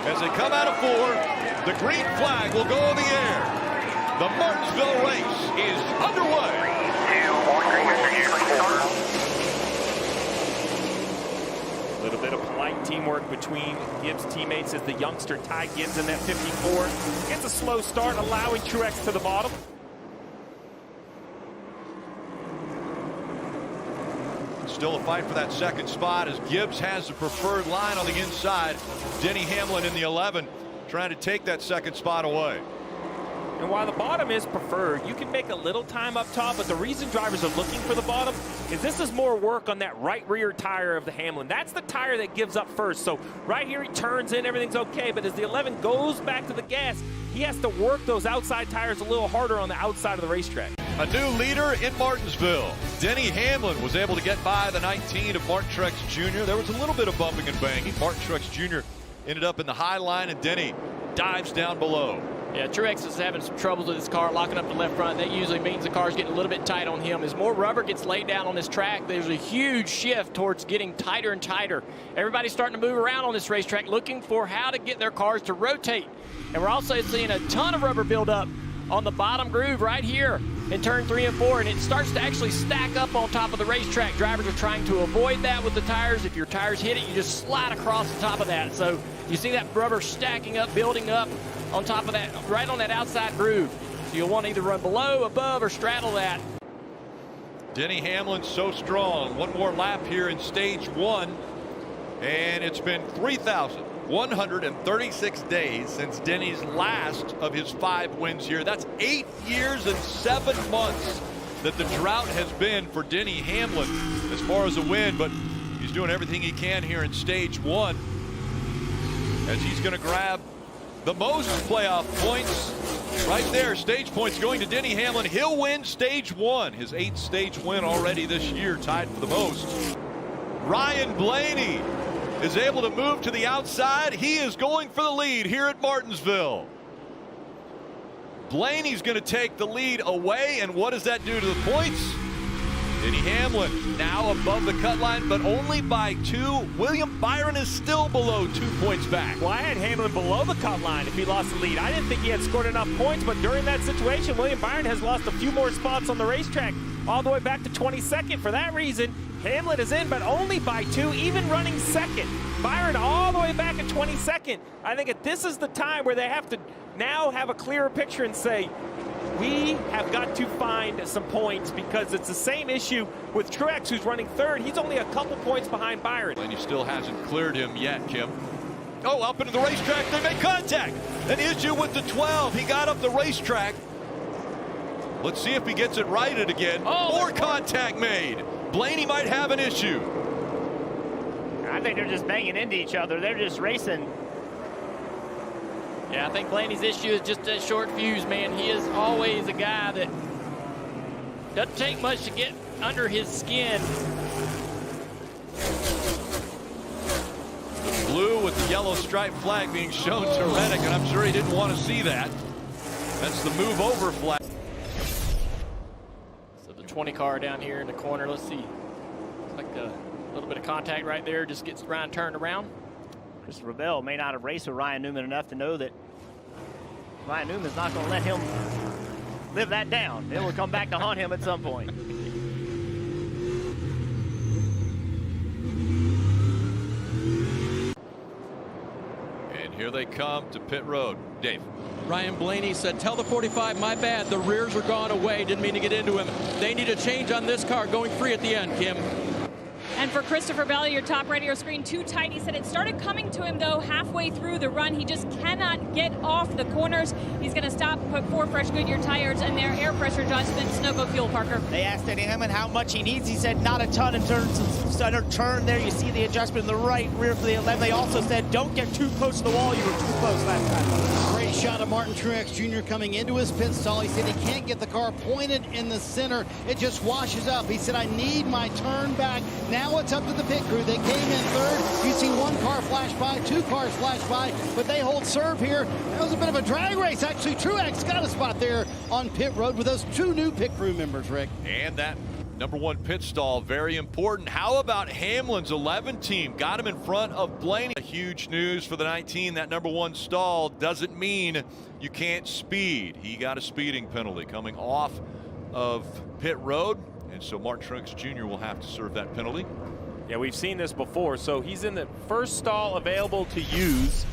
As they come out of 4, the green flag will go in the air. The Martinsville race is underway. A little bit of polite teamwork between Gibbs' teammates as the youngster Ty Gibbs in that 54 gets a slow start, allowing Truex to the bottom. Still a fight for that second spot as Gibbs has the preferred line on the inside. Denny Hamlin in the 11 trying to take that second spot away. And while the bottom is preferred, you can make a little time up top, but the reason drivers are looking for the bottom is this is more work on that right rear tire of the Hamlin. That's the tire that gives up first. So right here he turns in, everything's okay, but as the 11 goes back to the gas, he has to work those outside tires a little harder on the outside of the racetrack. A new leader in Martinsville. Denny Hamlin was able to get by the 19 of Martin Truex Jr. There was a little bit of bumping and banging. Martin Truex Jr. ended up in the high line, and Denny dives down below. Yeah, Truex is having some troubles with his car, locking up the left front. That usually means the car's getting a little bit tight on him. As more rubber gets laid down on this track, there's a huge shift towards getting tighter and tighter. Everybody's starting to move around on this racetrack, looking for how to get their cars to rotate. And we're also seeing a ton of rubber build up on the bottom groove right here in turn 3 and 4, and it starts to actually stack up on top of the racetrack. Drivers are trying to avoid that with the tires. If your tires hit it, you just slide across the top of that. So you see that rubber stacking up, building up on top of that, right on that outside groove. So you'll want to either run below, above, or straddle that. Denny Hamlin so strong. One more lap here in stage 1, and it's been 3,136 days since Denny's last of his 5 wins here. That's 8 years and 7 months that the drought has been for Denny Hamlin as far as a win, but he's doing everything he can here in stage 1 as he's going to grab the most playoff points right there. Stage points going to Denny Hamlin. He'll win stage 1, his 8th stage win already this year, tied for the most. Ryan Blaney is able to move to the outside. He is going for the lead here at Martinsville. Blaney's going to take the lead away, and what does that do to the points? Denny Hamlin now above the cut line, but only by 2. William Byron is still below 2 points back. Well, I had Hamlin below the cut line if he lost the lead. I didn't think he had scored enough points, but during that situation, William Byron has lost a few more spots on the racetrack, all the way back to 22nd. For that reason, Hamlin is in, but only by 2, even running second. Byron all the way back at 22nd. I think this is the time where they have to now have a clearer picture and say, we have got to find some points, because it's the same issue with Truex, who's running 3rd. He's only a couple points behind Byron. And he still hasn't cleared him yet, Kim. Oh, up into the racetrack, they make contact. An issue with the 12. He got up the racetrack. Let's see if he gets it righted again. More contact made. Blaney might have an issue. I think they're just banging into each other. They're just racing. Yeah, I think Blaney's issue is just that short fuse, man. He is always a guy that doesn't take much to get under his skin. Blue with the yellow stripe flag being shown to Reddick, and I'm sure he didn't want to see that. That's the move over flag. So the 20 car down here in the corner, let's see. Looks like a little bit of contact right there, just gets Ryan turned around. Chris Ravel may not have raced with Ryan Newman enough to know that Ryan Newman's not going to let him live that down. It will come back to haunt him at some point. And here they come to pit road. Dave. Ryan Blaney said, tell the 45, my bad, the rears were gone away, didn't mean to get into him. They need a change on this car going free at the end, Kim. And for Christopher Bell, your top radio screen, too tight. He said it started coming to him, though, halfway through the run. He just cannot get off the corners. He's going to stop, put 4 fresh Goodyear tires and their air pressure adjustments. No go fuel, Parker. They asked Denny Hamlin how much he needs. He said not a ton in terms of center turn there. You see the adjustment in the right rear for the 11. They also said don't get too close to the wall. You were too close last time. Great shot of Martin Truex Jr. coming into his pit stall. He said he can't get the car pointed in the center. It just washes up. He said, I need my turn back. Now it's up to the pit crew. They came in 3rd. You see 1 car flash by, 2 cars flash by, but they hold serve here. That was a bit of a drag race. Actually, Truex got a spot there on pit road with those 2 new pit crew members, Rick. And that Number one pit stall, very important. How about Hamlin's 11 team? Got him in front of Blaney. Huge news for the 19. That number one stall doesn't mean you can't speed. He got a speeding penalty coming off of pit road, and so Martin Truex Jr. will have to serve that penalty. Yeah, we've seen this before. So he's in the first stall available to use,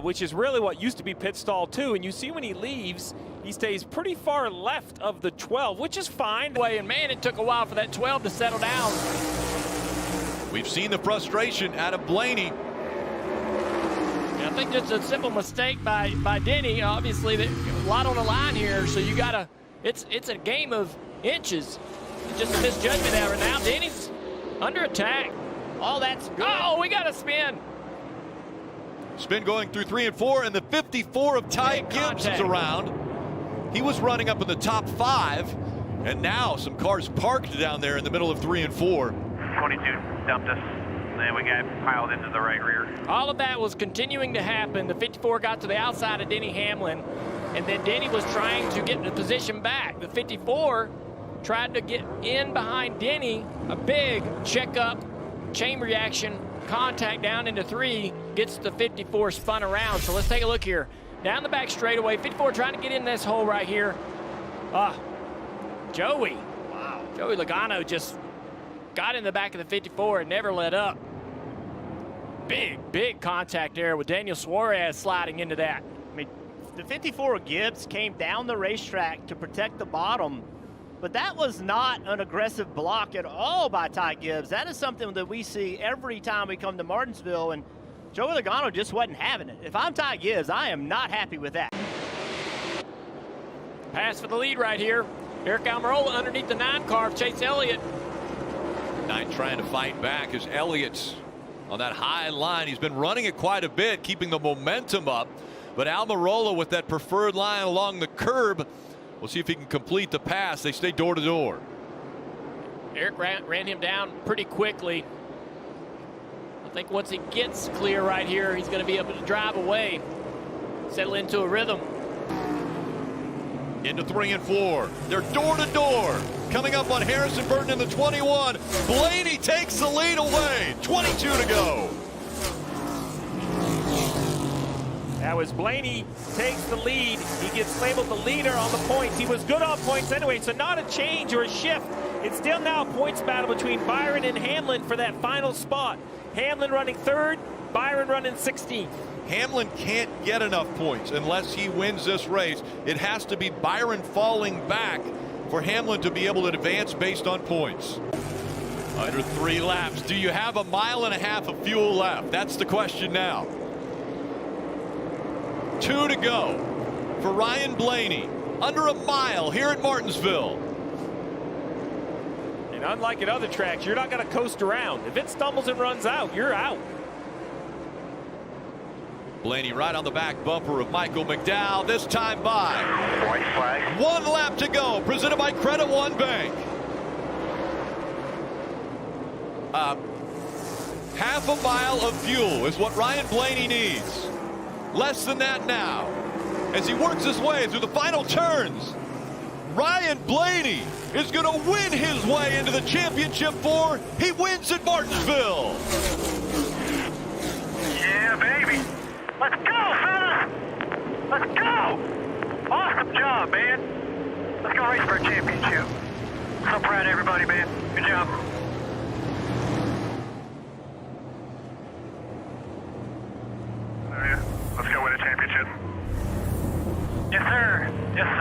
which is really what used to be pit stall 2. And you see when he leaves, he stays pretty far left of the 12, which is fine. And man, it took a while for that 12 to settle down. We've seen the frustration out of Blaney. I think just a simple mistake by Denny. Obviously, a lot on the line here, so you gotta. It's a game of inches. It's just a misjudgment there. Now Denny's under attack. Oh, that's good. Oh, we got a spin. Spin going through 3 and 4, and the 54 of Ty Gibbs is around. He was running up in the top 5, and now some cars parked down there in the middle of 3 and 4. 22 dumped us, and then we got piled into the right rear. All of that was continuing to happen. The 54 got to the outside of Denny Hamlin, and then Denny was trying to get the position back. The 54 tried to get in behind Denny. A big checkup, chain reaction, contact down into 3, gets the 54 spun around. So let's take a look here. Down the back straightaway, 54 trying to get in this hole right here. Joey. Wow. Joey Logano just got in the back of the 54 and never let up. Big contact there with Daniel Suarez sliding into that. I mean, the 54 Gibbs came down the racetrack to protect the bottom, but that was not an aggressive block at all by Ty Gibbs. That is something that we see every time we come to Martinsville, and Joey Logano just wasn't having it. If I'm Ty Gibbs, I am not happy with that. Pass for the lead right here. Eric Almirola underneath the 9 car of Chase Elliott. 9 trying to fight back as Elliott's on that high line. He's been running it quite a bit, keeping the momentum up. But Almirola with that preferred line along the curb. We'll see if he can complete the pass. They stay door to door. Eric ran him down pretty quickly. I think once he gets clear right here, he's going to be able to drive away, settle into a rhythm. Into 3 and 4. They're door to door. Coming up on Harrison Burton in the 21. Blaney takes the lead away. 22 to go. That was Blaney takes the lead. He gets labeled the leader on the points. He was good on points anyway, so not a change or a shift. It's still now a points battle between Byron and Hamlin for that final spot. Hamlin running 3rd, Byron running 16th. Hamlin can't get enough points unless he wins this race. It has to be Byron falling back for Hamlin to be able to advance based on points. Under 3 laps. Do you have a mile and a half of fuel left? That's the question now. 2 to go for Ryan Blaney. Under a mile here at Martinsville. And unlike at other tracks, you're not going to coast around. If it stumbles and runs out, you're out. Blaney right on the back bumper of Michael McDowell, this time by. White flag. 1 lap to go, presented by Credit One Bank. Half a mile of fuel is what Ryan Blaney needs. Less than that now. As he works his way through the final turns, Ryan Blaney is going to win his way into the championship 4. He wins at Martinsville. Yeah, baby. Let's go, fellas! Let's go! Awesome job, man. Let's go race for a championship. So proud of everybody, man. Good job. Let's go win a championship. Yes, sir. Yes, sir.